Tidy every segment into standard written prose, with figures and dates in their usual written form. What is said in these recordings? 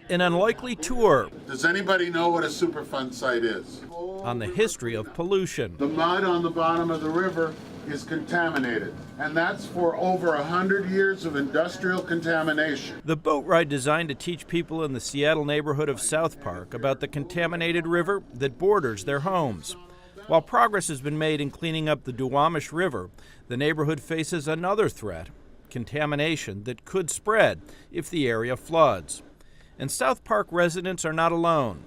An unlikely tour Does anybody know what a Superfund site is? on the history of pollution. The mud on the bottom of the river is contaminated, and that's for over 100 years of industrial contamination. The boat ride designed to teach people in the Seattle neighborhood of South Park about the contaminated river that borders their homes. While progress has been made in cleaning up the Duwamish River, the neighborhood faces another threat: contamination that could spread if the area floods. And South Park residents are not alone.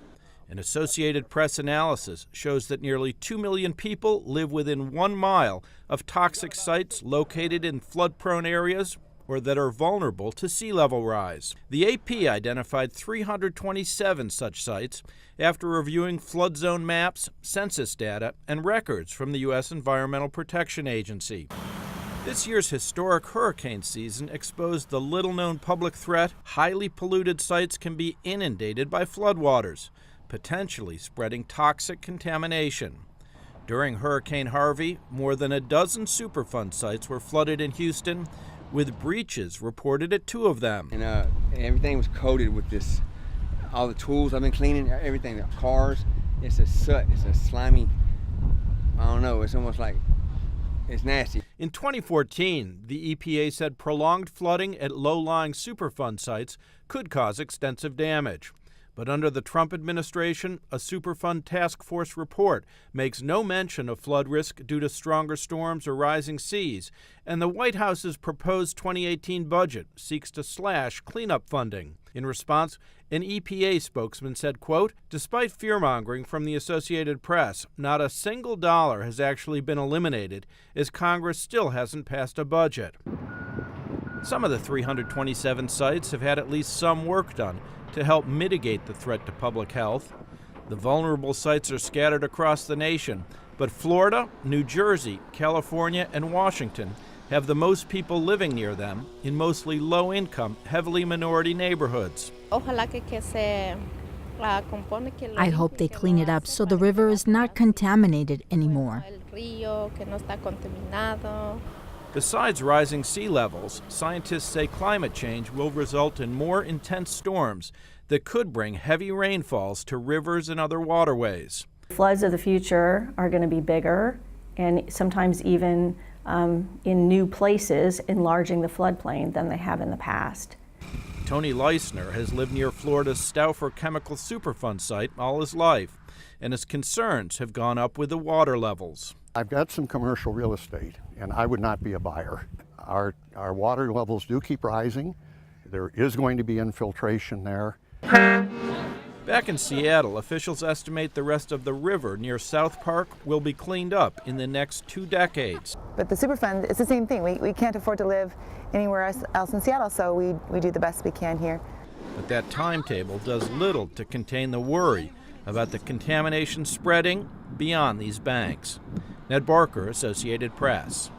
An Associated Press analysis shows that nearly 2 million people live within 1 mile of toxic sites located in flood-prone areas or that are vulnerable to sea level rise. The AP identified 327 such sites after reviewing flood zone maps, census data, and records from the U.S. Environmental Protection Agency. This year's historic hurricane season exposed the little-known public threat: highly polluted sites can be inundated by floodwaters, potentially spreading toxic contamination. During Hurricane Harvey, more than a dozen Superfund sites were flooded in Houston, with breaches reported at 2 of them. And everything was coated with this, all the tools I've been cleaning, everything, the cars, it's a soot, it's a slimy, I don't know, it's almost like, it's nasty. In 2014, the EPA said prolonged flooding at low-lying Superfund sites could cause extensive damage. But under the Trump administration, a Superfund task force report makes no mention of flood risk due to stronger storms or rising seas, and the White House's proposed 2018 budget seeks to slash cleanup funding. In response, an EPA spokesman said, quote, "Despite fear-mongering from the Associated Press, not a single dollar has actually been eliminated, as Congress still hasn't passed a budget." Some of the 327 sites have had at least some work done to help mitigate the threat to public health. The vulnerable sites are scattered across the nation, but Florida, New Jersey, California, and Washington have the most people living near them in mostly low-income, heavily minority neighborhoods. I hope they clean it up so the river is not contaminated anymore. Besides rising sea levels, scientists say climate change will result in more intense storms that could bring heavy rainfalls to rivers and other waterways. Floods of the future are going to be bigger and sometimes even in new places, enlarging the floodplain than they have in the past. Tony Leisner has lived near Florida's Stauffer Chemical Superfund site all his life, and his concerns have gone up with the water levels. I've got some commercial real estate, and I would not be a buyer. Our water levels do keep rising. There is going to be infiltration there. Back in Seattle, officials estimate the rest of the river near South Park will be cleaned up in the next 2 decades. But the Superfund, it's the same thing. We can't afford to live anywhere else in Seattle, so we do the best we can here. But that timetable does little to contain the worry about the contamination spreading beyond these banks. Ned Barker, Associated Press.